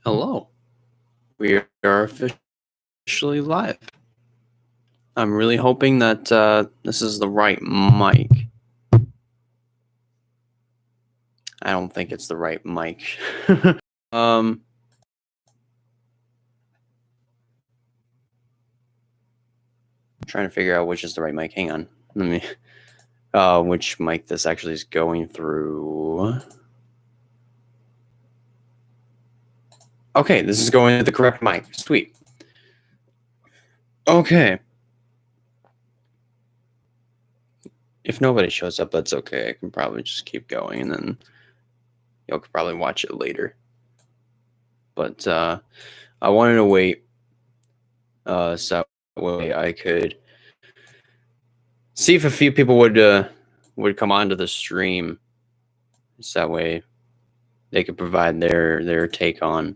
Hello. We are officially live. I'm really hoping that this is the right mic. I don't think it's the right mic. Trying to figure out which is the right mic. Hang on. Let me which mic this actually is going through. Okay, this is going to the correct mic. Sweet. Okay. If nobody shows up, that's okay. I can probably just keep going and then you'll probably watch it later. But I wanted to wait so that way I could see if a few people would come onto the stream. So that way they could provide their take on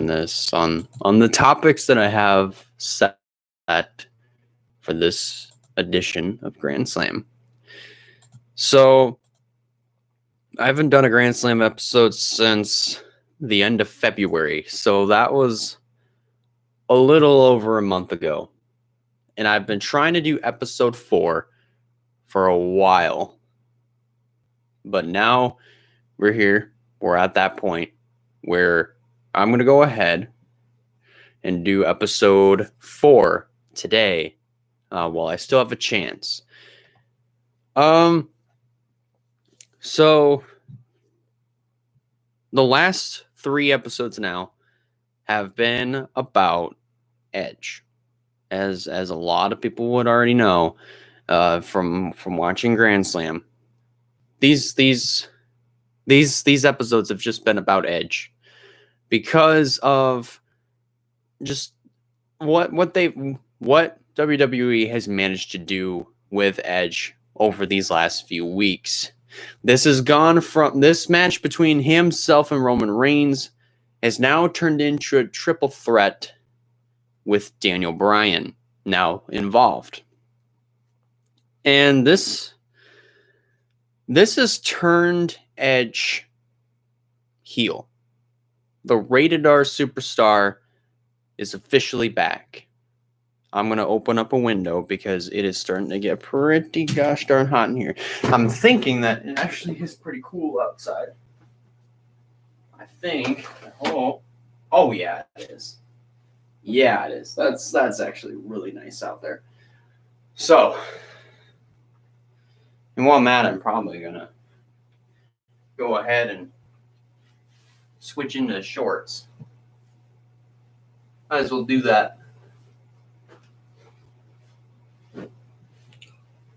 this on the topics that I have set for this edition of Grand Slam. So I haven't done a Grand Slam episode since the end of February. So that was a little over a month ago. And I've been trying to do episode 4 for a while. But now we're here. We're at that point where I'm going to go ahead and do episode 4 today while I still have a chance. So the last 3 episodes now have been about Edge. As a lot of people would already know from watching Grand Slam. These episodes have just been about Edge because of just what WWE has managed to do with Edge over these last few weeks. This has gone from this match between himself and Roman Reigns has now turned into a triple threat with Daniel Bryan now involved. And this has turned Edge heel. The Rated R Superstar is officially back. I'm going to open up a window because it is starting to get pretty gosh darn hot in here. I'm thinking that it actually is pretty cool outside. I think. Oh yeah, it is. Yeah, it is. That's actually really nice out there. So, and while I'm at it, I'm probably going to go ahead and switch into shorts. Might as well do that.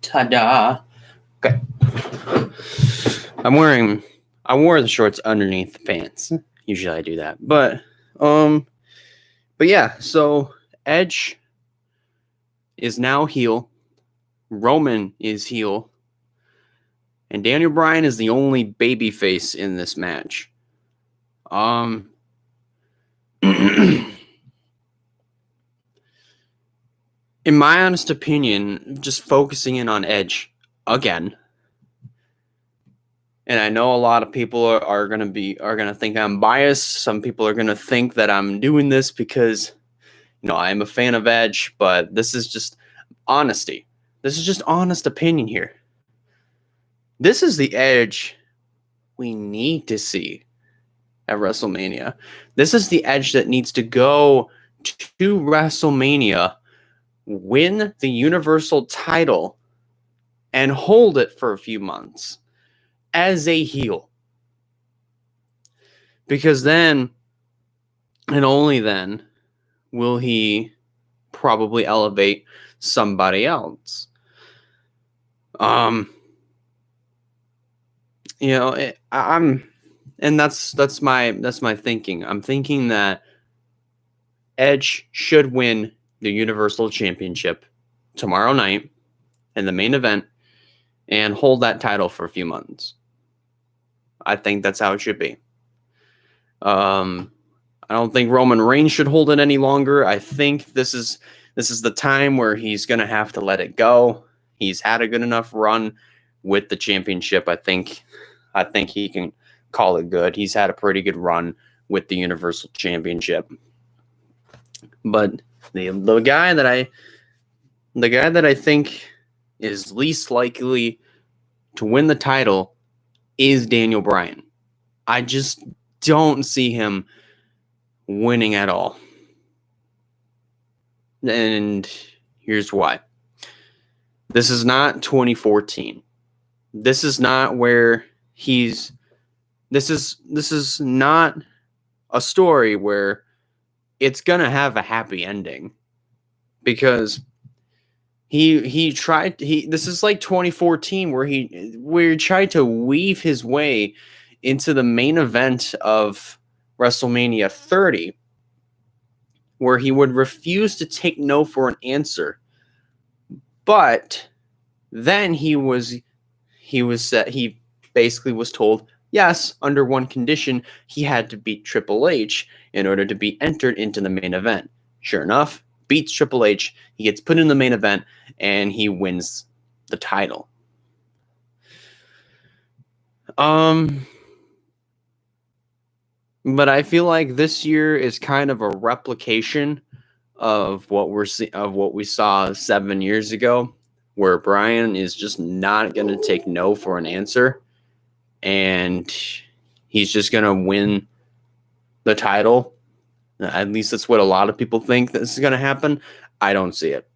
Ta-da! Okay. I wore the shorts underneath the pants. Usually I do that. But yeah, so Edge is now heel. Roman is heel. And Daniel Bryan is the only babyface in this match. In my honest opinion, just focusing in on Edge again. And I know a lot of people are gonna think I'm biased. Some people are gonna think that I'm doing this because, I'm a fan of Edge, but this is just honesty. This is just honest opinion here. This is the Edge we need to see at WrestleMania. This is the Edge that needs to go to WrestleMania, win the Universal title, and hold it for a few months as a heel. Because then, and only then, will he probably elevate somebody else. That's my thinking. I'm thinking that Edge should win the Universal Championship tomorrow night in the main event and hold that title for a few months. I think that's how it should be. I don't think Roman Reigns should hold it any longer. I think this is the time where he's going to have to let it go. He's had a good enough run with the championship. I think he can call it good. He's had a pretty good run with the Universal Championship. But the guy that I think is least likely to win the title is Daniel Bryan. I just don't see him winning at all. And here's why. This is not 2014. This is not where this is not a story where it's gonna have a happy ending, because this is like 2014 where he tried to weave his way into the main event of WrestleMania 30, where he would refuse to take no for an answer. But then he basically was told, yes, under one condition, he had to beat Triple H in order to be entered into the main event. Sure enough, beats Triple H, he gets put in the main event, and he wins the title. But I feel like this year is kind of a replication of what we saw 7 years ago, where Bryan is just not going to take no for an answer, and he's just going to win the title. At least that's what a lot of people think this is going to happen. I don't see it.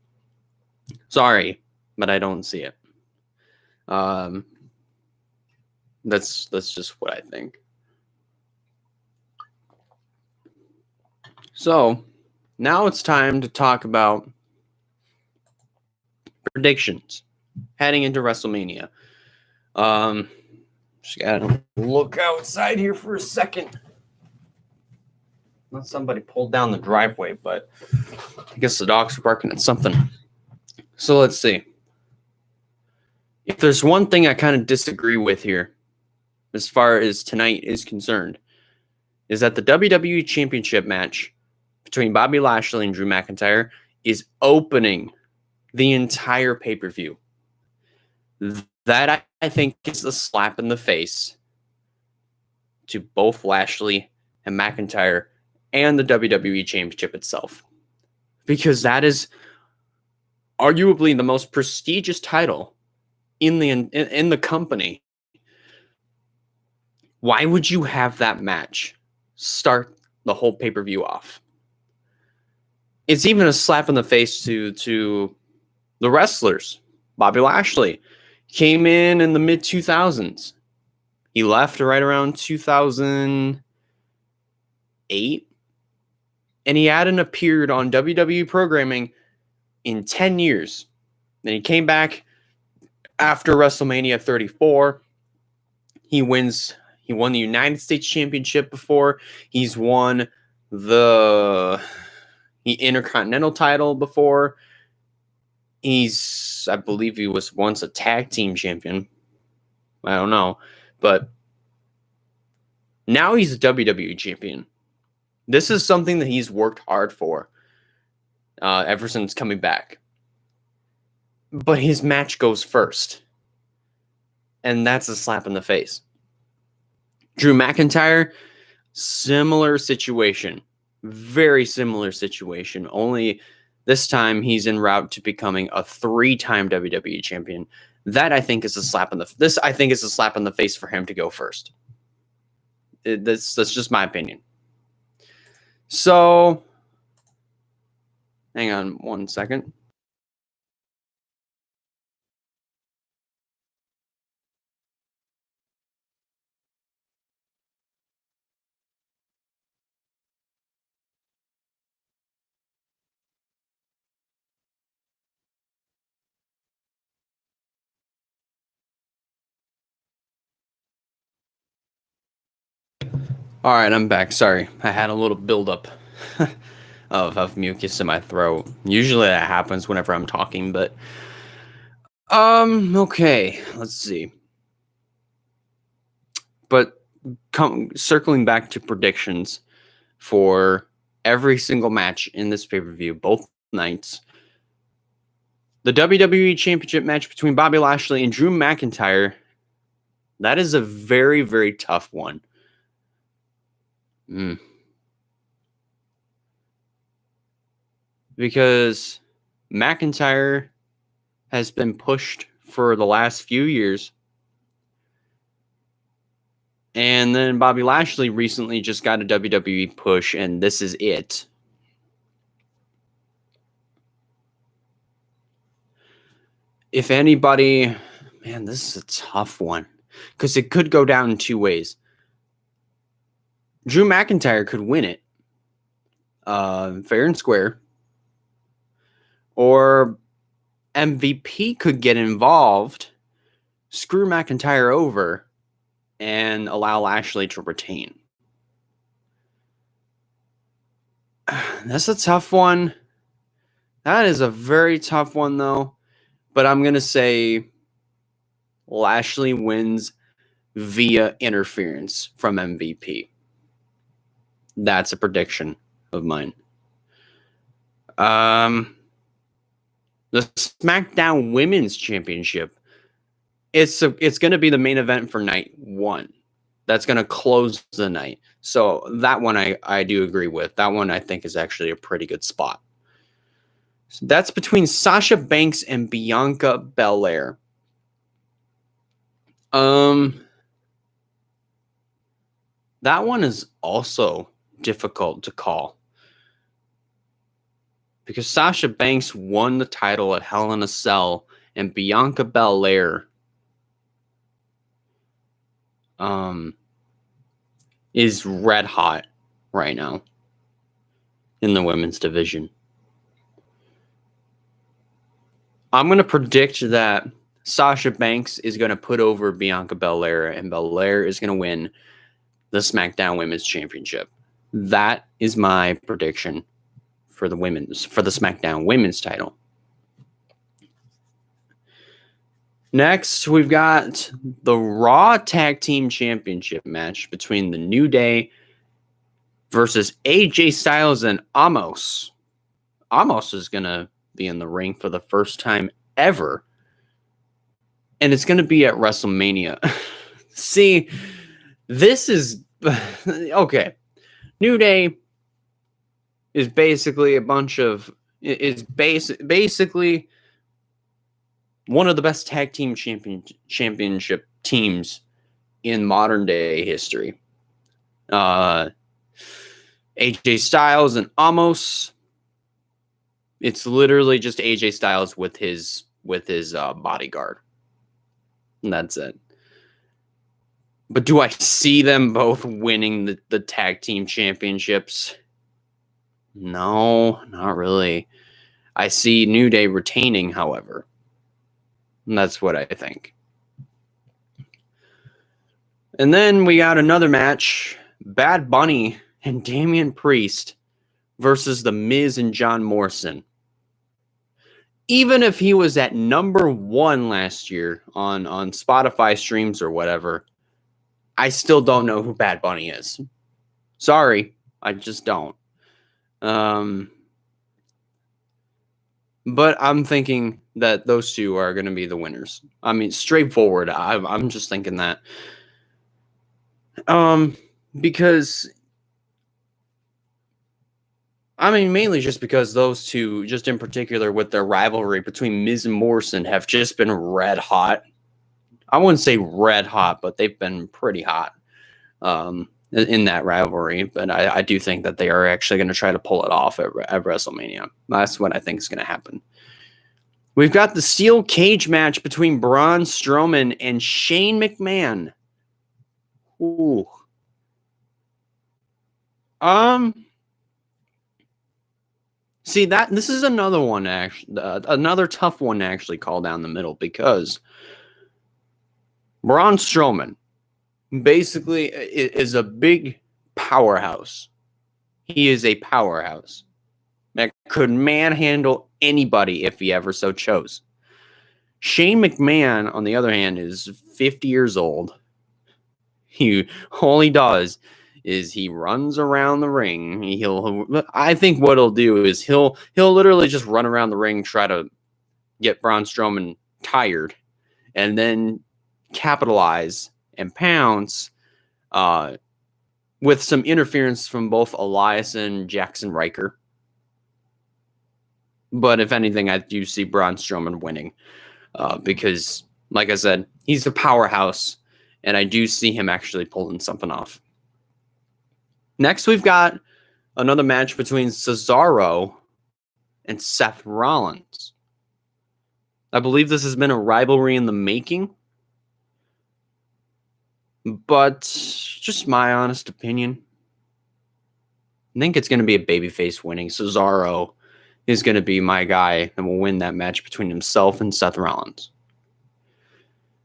Sorry, but I don't see it. That's just what I think. So now it's time to talk about predictions heading into WrestleMania. Just gotta look outside here for a second. Not somebody pulled down the driveway, but I guess the dogs are barking at something. So let's see. If there's one thing I kind of disagree with here, as far as tonight is concerned, is that the WWE Championship match between Bobby Lashley and Drew McIntyre is opening the entire pay-per-view. That, I think, is a slap in the face to both Lashley and McIntyre and the WWE Championship itself, because that is arguably the most prestigious title in the company. Why would you have that match start the whole pay-per-view off? It's even a slap in the face to the wrestlers. Bobby Lashley came in the mid-2000s. He left right around 2008, and he hadn't appeared on WWE programming in 10 years. Then he came back after WrestleMania 34. He won the United States Championship before. He's won the Intercontinental title before. I believe he was once a tag team champion. I don't know. But now he's a WWE champion. This is something that he's worked hard for ever since coming back. But his match goes first. And that's a slap in the face. Drew McIntyre, similar situation. Very similar situation. Only this time he's en route to becoming a 3-time WWE champion. That, I think, is a slap in the face for him to go first. That's just my opinion. So, hang on one second. All right, I'm back. Sorry, I had a little buildup of mucus in my throat. Usually that happens whenever I'm talking, but okay, let's see. But circling back to predictions for every single match in this pay-per-view, both nights. The WWE Championship match between Bobby Lashley and Drew McIntyre, that is a very, very tough one. Because McIntyre has been pushed for the last few years. And then Bobby Lashley recently just got a WWE push, and this is it. If anybody, man, this is a tough one because it could go down in two ways. Drew McIntyre could win it, fair and square, or MVP could get involved, screw McIntyre over, and allow Lashley to retain. That's a tough one. That is a very tough one, though. But I'm going to say Lashley wins via interference from MVP. That's a prediction of mine. The SmackDown Women's Championship. It's going to be the main event for night 1. That's going to close the night. So that one I do agree with. That one I think is actually a pretty good spot. So that's between Sasha Banks and Bianca Belair. That one is also difficult to call. Because Sasha Banks won the title at Hell in a Cell, and Bianca Belair is red hot right now in the women's division. I'm going to predict that Sasha Banks is going to put over Bianca Belair, and Belair is going to win the SmackDown Women's Championship. That is my prediction for the SmackDown Women's title. Next, we've got the Raw Tag Team Championship match between the New Day versus AJ Styles and Omos. Omos is going to be in the ring for the first time ever. And it's going to be at WrestleMania. See, this is... okay. New Day is basically a bunch of... is basically one of the best tag team championship teams in modern day history. AJ Styles and Omos. It's literally just AJ Styles with his bodyguard. And that's it. But do I see them both winning the tag team championships? No, not really. I see New Day retaining, however. And that's what I think. And then we got another match. Bad Bunny and Damian Priest versus The Miz and John Morrison. Even if he was at number 1 last year on Spotify streams or whatever, I still don't know who Bad Bunny is. Sorry, I just don't. But I'm thinking that those two are going to be the winners. I mean, straightforward. I'm just thinking that. Because... I mean, mainly just because those two, just in particular with their rivalry between Miz and Morrison, have just been red hot. I wouldn't say red hot, but they've been pretty hot in that rivalry. But I do think that they are actually going to try to pull it off at WrestleMania. That's what I think is going to happen. We've got the steel cage match between Braun Strowman and Shane McMahon. Ooh. See, this is another one, actually, another tough one to actually call down the middle, because Braun Strowman basically is a big powerhouse. He is a powerhouse that could manhandle anybody if he ever so chose. Shane McMahon, on the other hand, is 50 years old. All he does is he runs around the ring. I think what he'll do is he'll literally just run around the ring, try to get Braun Strowman tired, and then capitalize and pounce with some interference from both Elias and Jackson Riker. But if anything, I do see Braun Strowman winning because, like I said, he's a powerhouse, and I do see him actually pulling something off. Next, we've got another match between Cesaro and Seth Rollins. I believe this has been a rivalry in the making, but just my honest opinion, I think it's going to be a babyface winning. Cesaro is going to be my guy and will win that match between himself and Seth Rollins.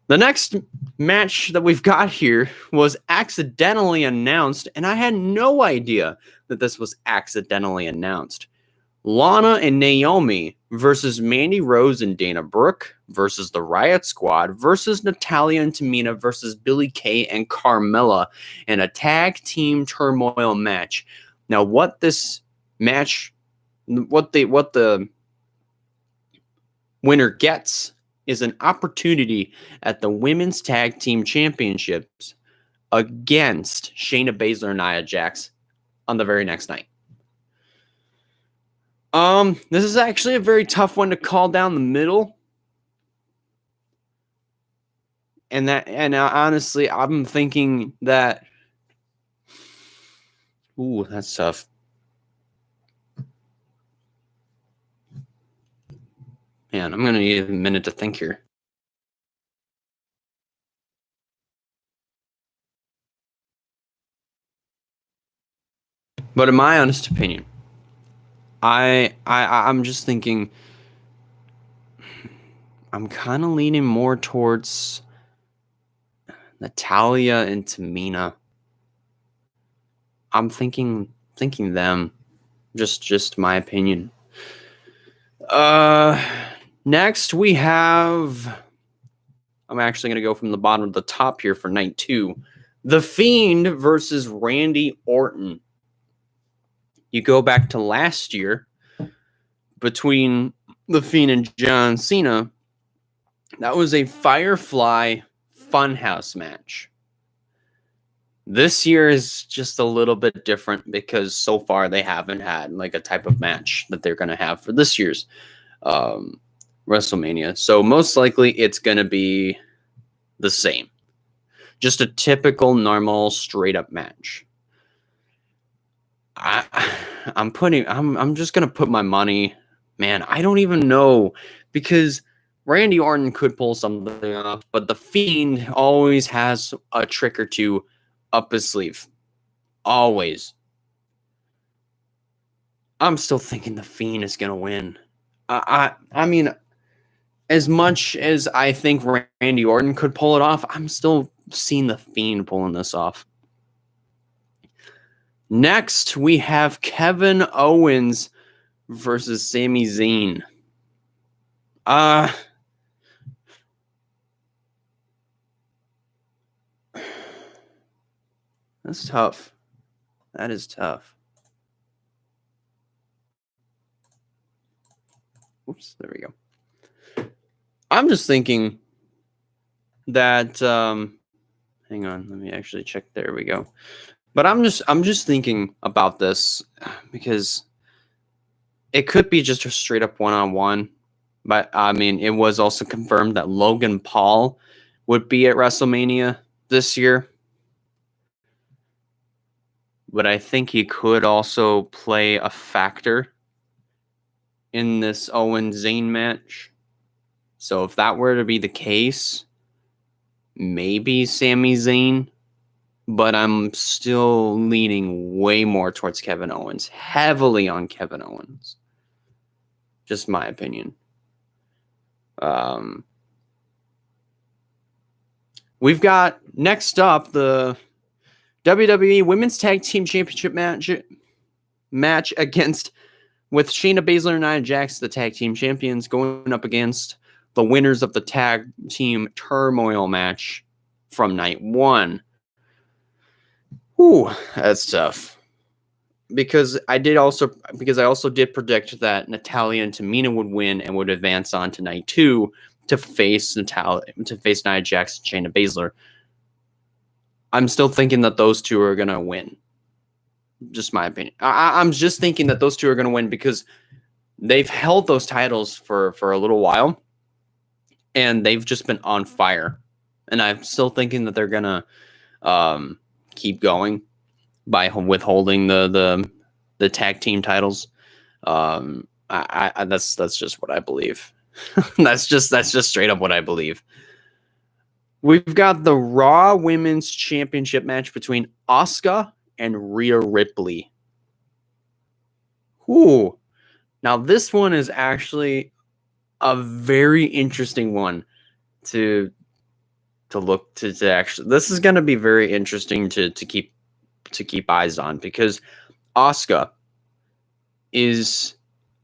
The next match that we've got here was accidentally announced, and I had no idea that this was accidentally announced. Lana and Naomi versus Mandy Rose and Dana Brooke versus the Riot Squad versus Natalya and Tamina versus Billie Kay and Carmella in a tag team turmoil match. Now, what this match, what the winner gets is an opportunity at the Women's Tag Team Championships against Shayna Baszler and Nia Jax on the very next night. This is actually a very tough one to call down the middle. And honestly, I'm thinking that, ooh, that's tough. Man, I'm going to need a minute to think here. But in my honest opinion, I'm just thinking, I'm kind of leaning more towards Natalya and Tamina. I'm thinking them. Just my opinion. Next we have, I'm actually going to go from the bottom to the top here for night 2. The Fiend versus Randy Orton. You go back to last year between The Fiend and John Cena. That was a Firefly Funhouse match. This year is just a little bit different because so far they haven't had like a type of match that they're going to have for this year's WrestleMania. So most likely it's going to be the same. Just a typical, normal, straight up match. I'm just going to put my money, man, I don't even know, because Randy Orton could pull something off, but The Fiend always has a trick or two up his sleeve. Always. I'm still thinking The Fiend is going to win. I mean, as much as I think Randy Orton could pull it off, I'm still seeing The Fiend pulling this off. Next, we have Kevin Owens versus Sami Zayn. That's tough. That is tough. Oops, there we go. I'm just thinking that hang on, let me actually check. There we go. But I'm just thinking about this because it could be just a straight up one-on-one. But I mean, it was also confirmed that Logan Paul would be at WrestleMania this year. But I think he could also play a factor in this Owens-Zayn match. So if that were to be the case, maybe Sami Zayn. But I'm still leaning way more towards Kevin Owens. Heavily on Kevin Owens. Just my opinion. We've got next up the WWE Women's Tag Team Championship match against, with Shayna Baszler and Nia Jax, the tag team champions, going up against the winners of the tag team turmoil match from night 1. Ooh, that's tough. Because I also did predict that Natalya and Tamina would win and would advance on to night 2 to face Nia Jax and Shayna Baszler. I'm still thinking that those two are gonna win. Just my opinion. I'm just thinking that those two are going to win because they've held those titles for a little while, and they've just been on fire. And I'm still thinking that they're going to keep going by withholding the tag team titles. That's just what I believe. that's just straight up what I believe. We've got the Raw Women's Championship match between Asuka and Rhea Ripley. Ooh. Now this one is actually a very interesting one to look to actually. This is going to be very interesting to keep eyes on because Asuka is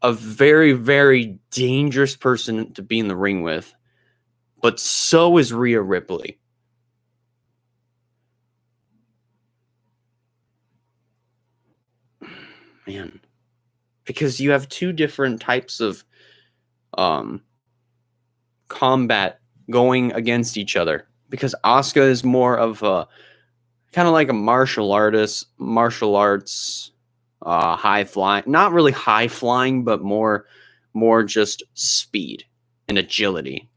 a very, very dangerous person to be in the ring with, but so is Rhea Ripley. Man, because you have two different types of combat going against each other. Because Asuka is more of a kind of like a martial arts, high flying, not really high flying, but more just speed and agility.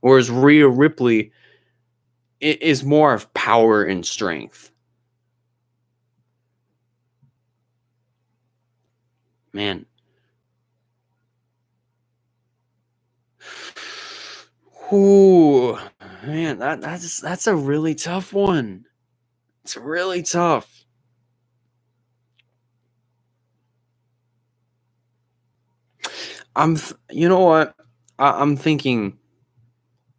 Whereas Rhea Ripley is more of power and strength. Man. Ooh, man, that's a really tough one. It's really tough. You know what? I'm thinking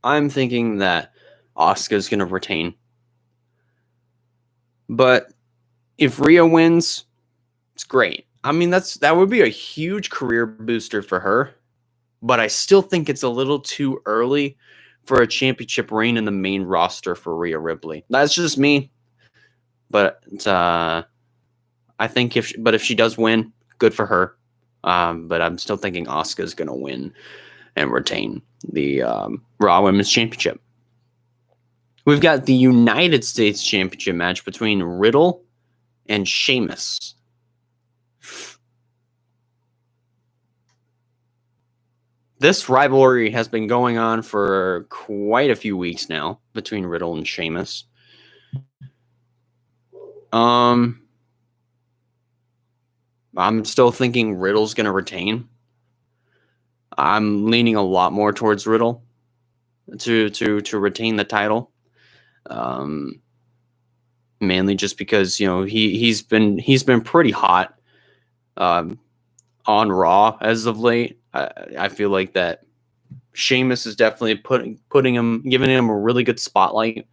that Asuka's gonna retain. But if Rhea wins, it's great. I mean, that would be a huge career booster for her. But I still think it's a little too early for a championship reign in the main roster for Rhea Ripley. That's just me. But I think if she does win, good for her. But I'm still thinking Asuka's going to win and retain the Raw Women's Championship. We've got the United States Championship match between Riddle and Sheamus. This rivalry has been going on for quite a few weeks now between Riddle and Sheamus. I'm still thinking Riddle's going to retain. I'm leaning a lot more towards Riddle to retain the title. Mainly just because he's been pretty hot on Raw as of late. I feel like that Sheamus is definitely giving him a really good spotlight,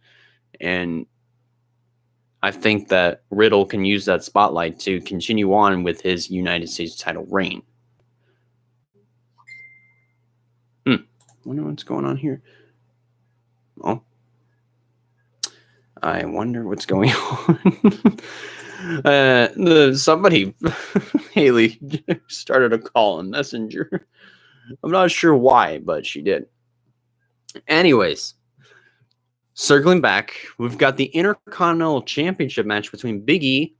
and I think that Riddle can use that spotlight to continue on with his United States title reign. Wonder what's going on here. Oh, I wonder what's going on. Somebody, Haley, started a call on Messenger. I'm not sure why, but she did. Anyways, circling back, we've got the Intercontinental Championship match between Big E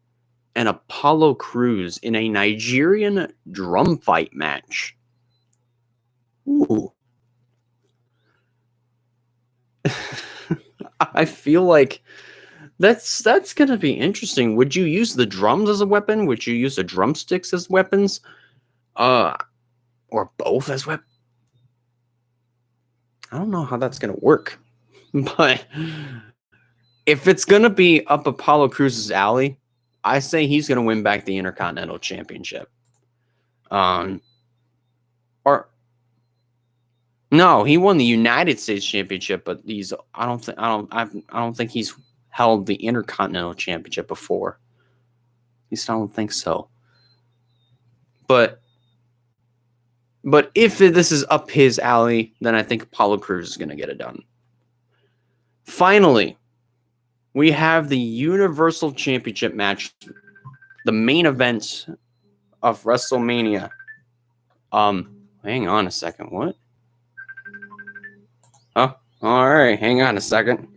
and Apollo Crews in a Nigerian drum fight match. Ooh. I feel like that's going to be interesting. Would you use the drums as a weapon? Would you use the drumsticks as weapons? Or both as weapons? I don't know how that's going to work. But if it's going to be up Apollo Crews' alley, I say he's going to win back the Intercontinental Championship. Or no, he won the United States Championship, but I don't think he's held the Intercontinental Championship before. At least I don't think so. But if this is up his alley, then I think Apollo Crews is going to get it done. Finally, we have the Universal Championship match, the main event of WrestleMania. Hang on a second. What? Oh, all right. Hang on a second.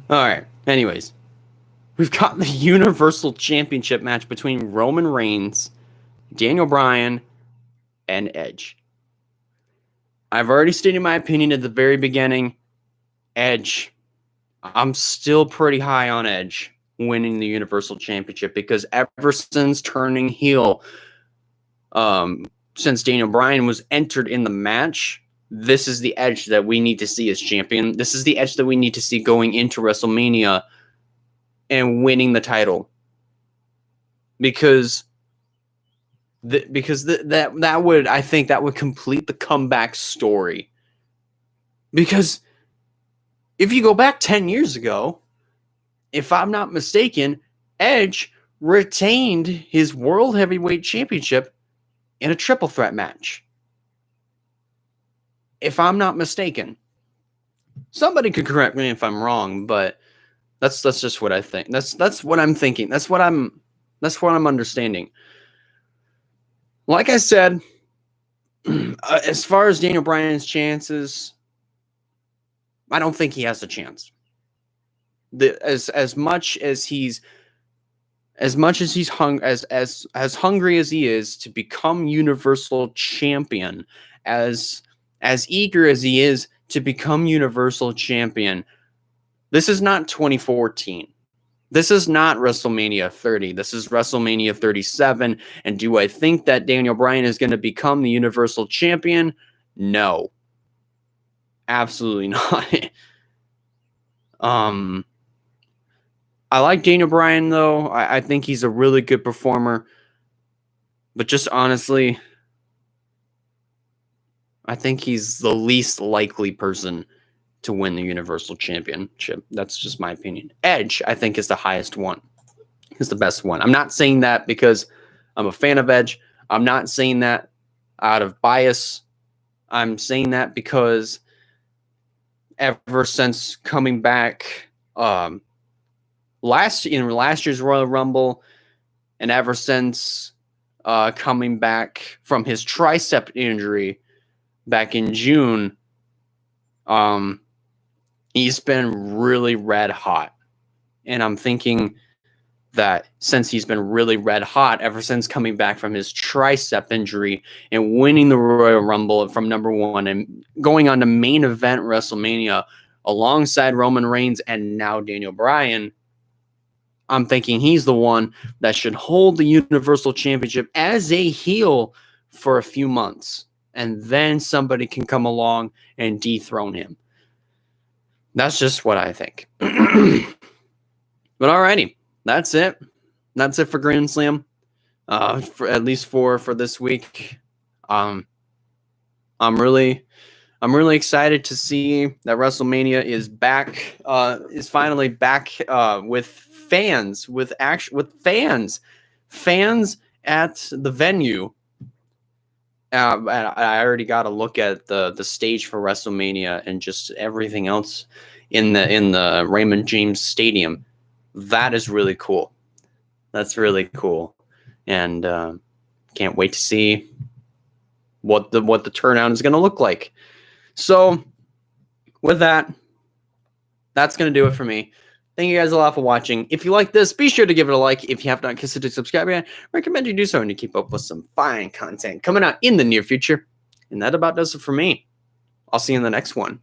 All right. Anyways, we've got the Universal Championship match between Roman Reigns, Daniel Bryan, and Edge. I've already stated my opinion at the very beginning. Edge. I'm still pretty high on Edge winning the Universal Championship because ever since turning heel, since Daniel Bryan was entered in the match, this is the Edge that we need to see as champion. This is the Edge that we need to see going into WrestleMania and winning the title. Because that would, I think that would complete the comeback story. Because if you go back 10 years ago, if I'm not mistaken, Edge retained his World Heavyweight Championship in a triple threat match. If I'm not mistaken. Somebody could correct me if I'm wrong, but that's just what I think. That's what I'm thinking. That's what I'm understanding. Like I said, as far as Daniel Bryan's chances, I don't think he has a chance. As much as he's hungry as he is to become Universal Champion, as eager as he is to become Universal Champion, this is not 2014. This is not WrestleMania 30. This is WrestleMania 37. And do I think that Daniel Bryan is going to become the Universal Champion? No. Absolutely not. I like Daniel Bryan, though. I think he's a really good performer. But just honestly, I think he's the least likely person to win the Universal Championship. That's just my opinion. Edge, I think, is the highest one. Is the best one. I'm not saying that because I'm a fan of Edge. I'm not saying that out of bias. I'm saying that because ever since coming back last year's Royal Rumble, and ever since coming back from his tricep injury back in June, he's been really red hot. And I'm thinking that since he's been really red hot ever since coming back from his tricep injury and winning the Royal Rumble from number 1 and going on to main event WrestleMania alongside Roman Reigns and now Daniel Bryan, I'm thinking he's the one that should hold the Universal Championship as a heel for a few months. And then somebody can come along and dethrone him. That's just what I think. But alrighty, that's it. That's it for Grand Slam. For at least for this week. I'm really excited to see that WrestleMania is back. Is finally back with fans, fans at the venue. I already got a look at the stage for WrestleMania and just everything else in the Raymond James Stadium. That is really cool. That's really cool, and can't wait to see what the turnout is going to look like. So, with that, that's going to do it for me. Thank you guys a lot for watching. If you like this, be sure to give it a like. If you have not considered subscribing yet, I recommend you do so and to keep up with some fine content coming out in the near future. And that about does it for me. I'll see you in the next one.